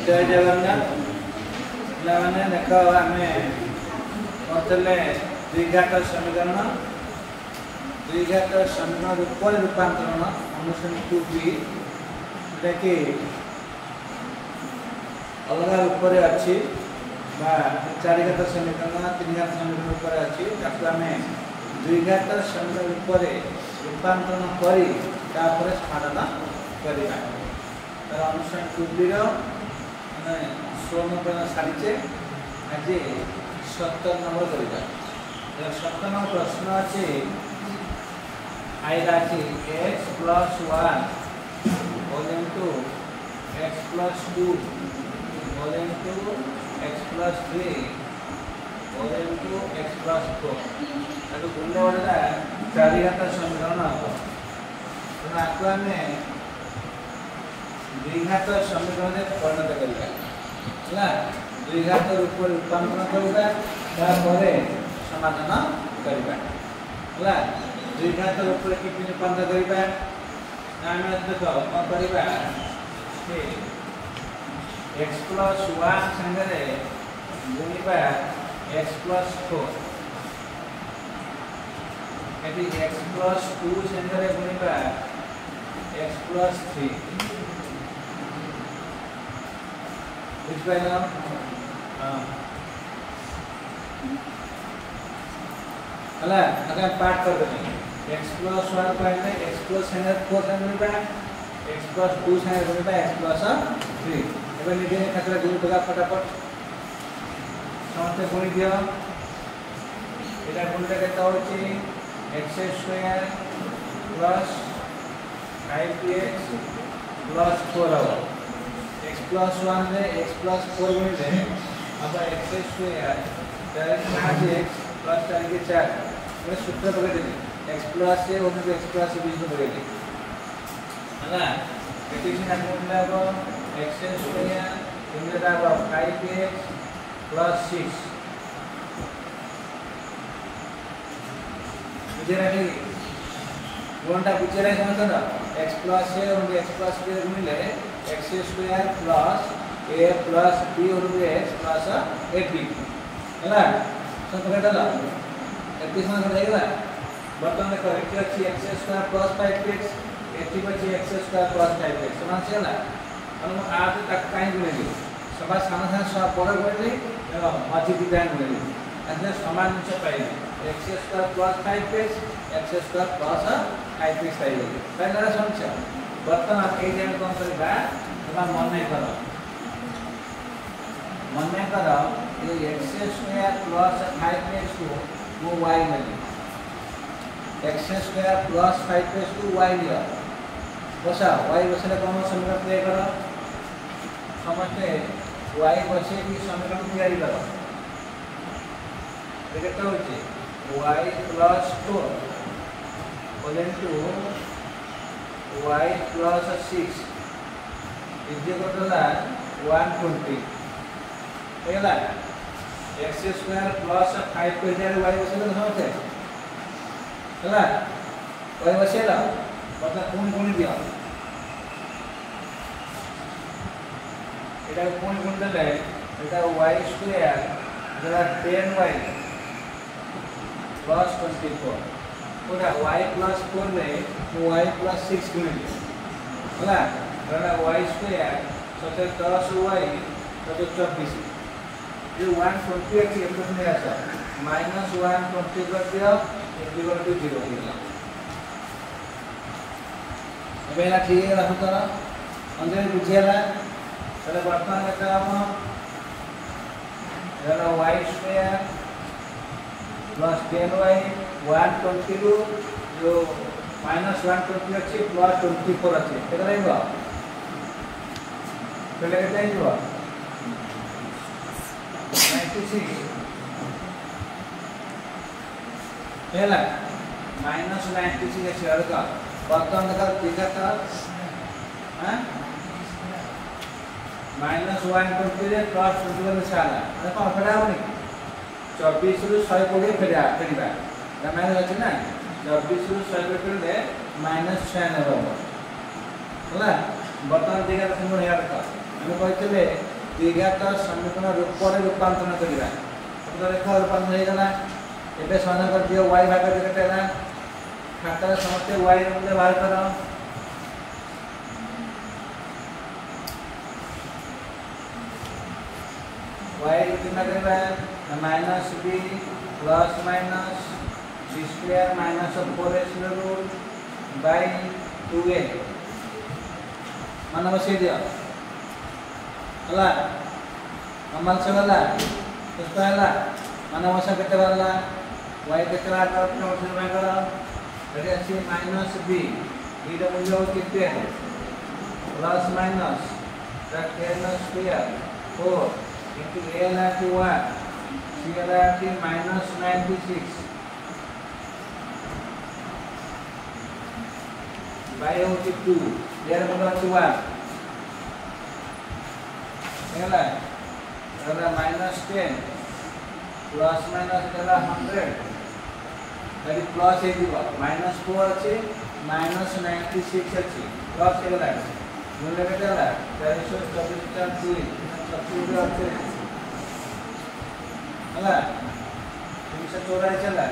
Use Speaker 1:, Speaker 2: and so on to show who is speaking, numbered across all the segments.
Speaker 1: जय जगन्नाथ पिलाने देख आम करते द्विघात समीकरण रूप रूपांतरण अनुसरण 2b जोटा कि अलग रूप अच्छी चारिघात समीकरण तीन घात समीकरण उपर अच्छी आम द्विघात समीकरण रूप रूपांतरण कर समाधान करवा तार अनुसरण 2b मैंने 16 सारीचे आज 70 नंबर करवा 70 नंबर प्रश्न अच्छे आईरा अच्छी x + 1 whole into x + 2 whole into x + 3 whole into x + 4 ताको गुणले वाला चारिघात समीकरण हम तो आपको आमे द्विघात समीकरण में परिणत करवा द्विघात रूप रूपांतरण करवा समाधान करवा द्विघात रूप कितनी रूपांतर करवा देख कौन करवा x + 1 संगे गुणिबा x + 4 यदि x + 2 संगे गुणिबा x + 3 बुझपाइल हला अगर पार्ट कर देनी x + 1 पाइले x + संगे 4 संगे गुणिबा x + 2 संगे गुणिबा x + 3 एबे निजे खातिर गुण दगा फटाफट समस्त गुणी दियो एटा गुणटा केता होची x² + 5x + 4 हो x + 1 रे x + 4 गुणिले अब x² डायरेक्ट 5x + 4 के 4 मैं सूत्र पकड़ देली x + से और x + से बीच में पकड़ ली है ना एडिशन गुणले अब x² गुणले अब 5x + 6 मुझे रही गुणटा पूछे रहे समझ ना x + से और x + से गुणले x² + a + b और x + ab है ना सब पकड़ डाला एडिशन कर देगा वर्तमान को एक अच्छी x² + 5x एटी बची x² + 5x समान से ना हम आज तक काई गुणले सभा समाधान सब बड़ गुणले मझी विधान गुणले अंदर समान निश्चय पाइले x² + 5x x² + 5x पाइले पहला समस्या वर्तमान ए जे कौन करबा तबा मन नहीं करो ये x² + 5x को वो y मिले x² + 5x को y लिया बसा y बसले कौन समीकरण प्ले करो समझते y बसे की समीकरण तैयारी करो देखते हो जी y + 4 whole into y + 6 is equal to 120 हेला x² + 5 को जारे y बसेला समझते हेला y बसेला मतलब कौन दिया এটা কোন গুণ দিলে এটা y² যেটা 10y + 24 ওটা y + 4 রে y + 6 গুণিले होला এটা y² সতে 10y সতে 24 ये 120 के इक्वेशन में आता -120 कर दिया इक्वल टू 0 हो गया एबेला ठीक है रखो करा अंदर बुझेला चलो वर्तमान में काम जरा y² + 10y 122 जो -120 अच्छी +24 अच्छी केतना रहबो पहले केतना रहबो 96 हेला -96 के शेयर का वर्तमान का तीजा का हैं -120 + 21 साला देखो फेरा होनी 24 रु 120 फेरा मैंने अच्छे ना 24 रु 120 फेरले -6 नेबो होला बर्तमान दिगा संग याद का हम कहते द्विघात समीकरण रूप में रूपांतरण करवा तो रेखा रूपांतरण हो गला एबे समाधान कर दियो y भाग केते ना खाता समस्त y मूल्य बाहर करो y कितना करबा minus b plus minus b square minus 4x root by 2a मान बसे दियो हला नंबर से वाला तो पहला मान बसा केते वाला y केते वाला तो में करो रेडी अछि माइनस b b रो मूल्य कितने है plus minus that 10 square 4 into a ना कि 1 c ना कि माइनस 96 by 2 यार मूल्य अछि 1 हेला एला माइनस 10 प्लस माइनस एला 100 दैट इज प्लस ए दिबा माइनस 4 अछि माइनस 96 अछि प्लस एला मूल्य केते होला 424.2 सबसे अच्छे होला 384 चला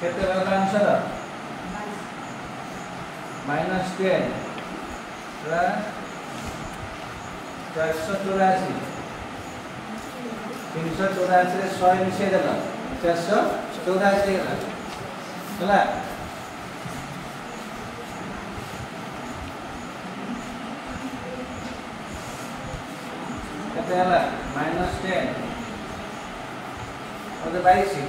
Speaker 1: केते वाला आंसर माइनस 10 प्लस 484 384 रे 100 मिसे देला 484 होला होला केते होला माइनस 10 और 22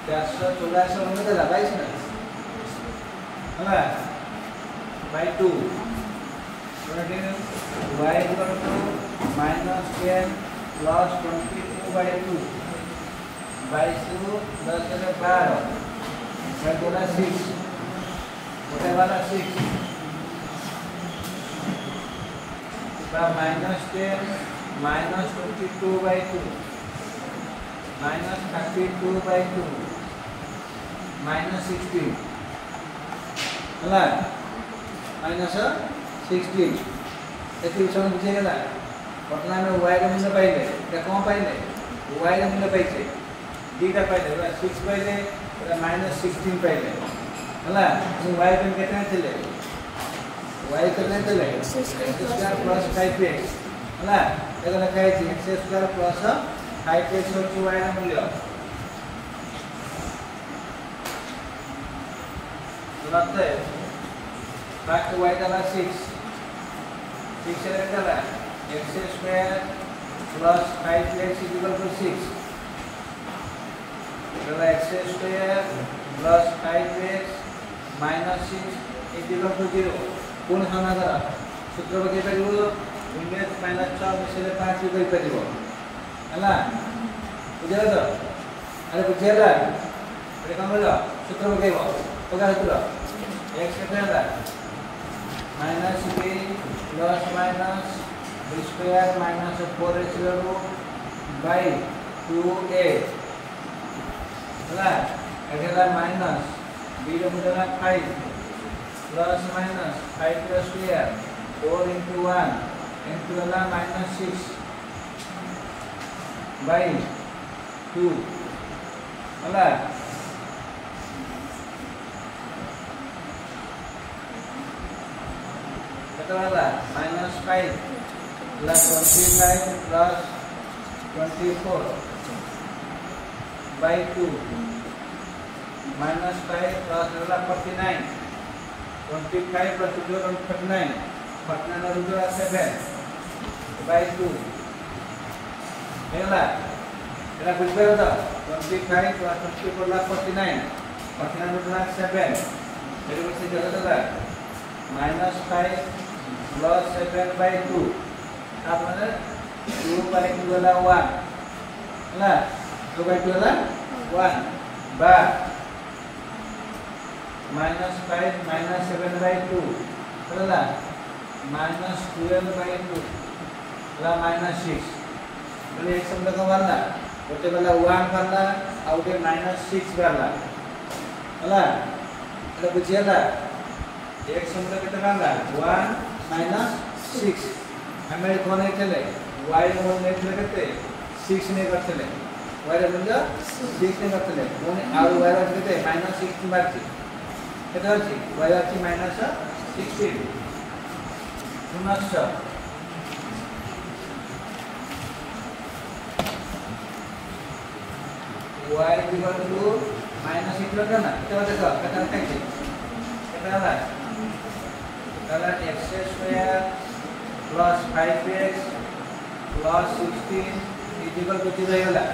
Speaker 1: 484 में देला 22 ना होला by 2 y equal to minus 10 plus 22 by 2 by 2 10 के 12 by 2 6 होने वाला 6 का minus 10 minus 22 by 2 minus 32 by 2 minus 16 होला माइनस 16 एति विषय बुझे गेला वर्तमान में y रे मूल्य पाइले त कोन पाइले y रे मूल्य पाइछे दीटा पाइले 6 पाइले त माइनस 16 पाइले होला y पे केतना थिले y केतना थिले x² प्लस 5x होला एगो लिखा है x² प्लस 5x होची y रे मूल्य लगते back to y डाला 6 से डाला x² plus 5x is equal to 6 डाला x² plus 5x minus 6 is equal to 0 कौन खाना करा सूत्र बगे परिबो इंडेक्स माइनस 6 मिसले 5 कई परिबो हला बुझला तो अरे बुझला अरे कम बोलो सूत्र बगेबो पगा सूत्र x केतना होला minus b plus minus b square minus 4x root by 2a होला एगला माइनस b रो मूल्य 5 plus minus 5 plus square 4 into 1 into होला माइनस 6 बाय 2 होला minus 5 plus 25 plus 24 by 2 minus 5 plus 49 25 plus 2 49 49 7 by 2 हेला एला बुझबे तो 25 plus 24 49 49 7 मेरे को से जगह minus 5 plus 7 by 2 apa mana 2 by 2 adalah 1 lah 2 by 2 adalah 1 ba minus 5 minus 7 by 2 adalah minus 12 by 2 adalah minus 6 jadi एक शब्द का वाला होते वाला 1 वाला और के minus 6 वाला होला એટલે बुझिएला x हमला केते बांधा 1 -6 हमें कोन हेतले y मोल नेथले केते 6 ने करथले y रे मूल्य 6 ने करथले कोन आउ y रे केते -6 बारछि केते अछि y अछि -16 पुनश्च y equal to minus इतना करना क्या देखो कितना कैसे कितना है कल x square plus 5x plus 16 is equal to कितना रहेगा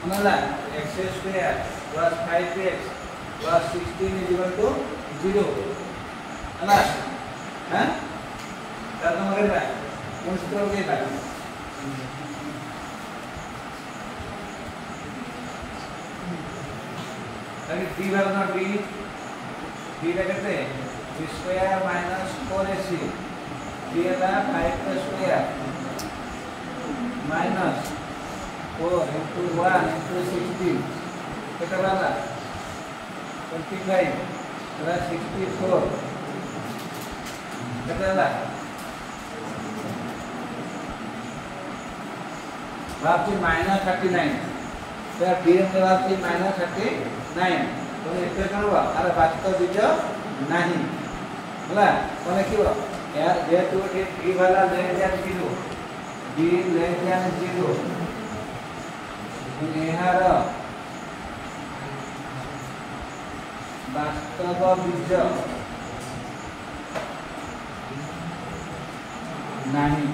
Speaker 1: हमला x square plus 5x plus 16 is equal to 0 है हैं क्या तुम करेगा कौन सूत्र के बाद ताकि d बार ना d ला करते हैं b square minus 4ac d ला 5 का स्क्वायर माइनस 4 into 1 into 16 कितना वाला 25 प्लस 64 कितना वाला वापसी माइनस 39 तो d में वापसी माइनस 39 तो एते करबा अरे वास्तव बीज नाही होला कोने किबो यार जे तू d वाला ले जा 0 d ले जा 0 एहार वास्तव बीज नाही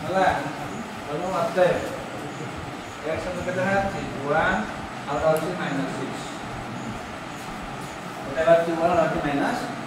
Speaker 1: होला तो अतः x में कितना है 1 और also -6 এটা হচ্ছে 1 আর -6